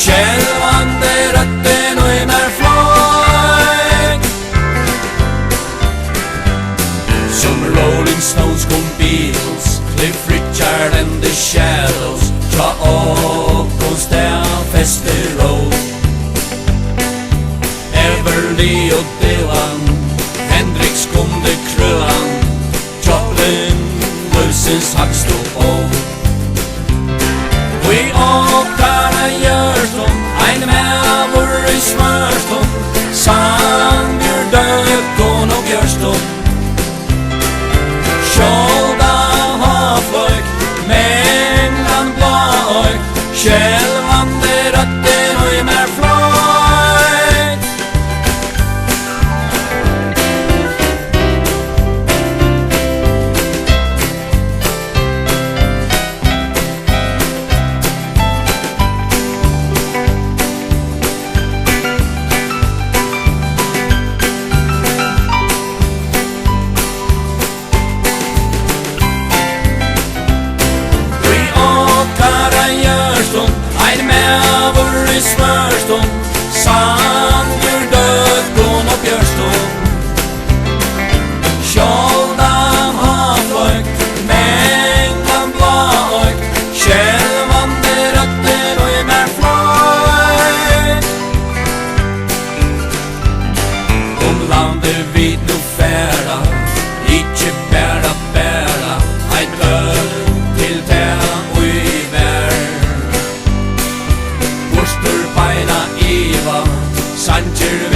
Skjelvande røtten og I mer fløy Som Rolling Stones kom Beatles Cliff Richard and the Shadows Tra okkos der feste road Everly og Dylan Hendrix kom det krøan Joplin løsens hakst og år Vi okkara hjørtum Ein mævur I smørtum Sangir døkon og bjørstum Sjolda hafløyk Menglan blåøyk Skjelvande røtten og I mer fløyk Ein mævur I smørstum Sangir døkon og bjørstum Sjoldan hafløyk Menglan blåøyk Skjelvande røtten og I mer fløyk Landet vid nu færa Ikkje bæra Ein øl til tæra og I vær Sangir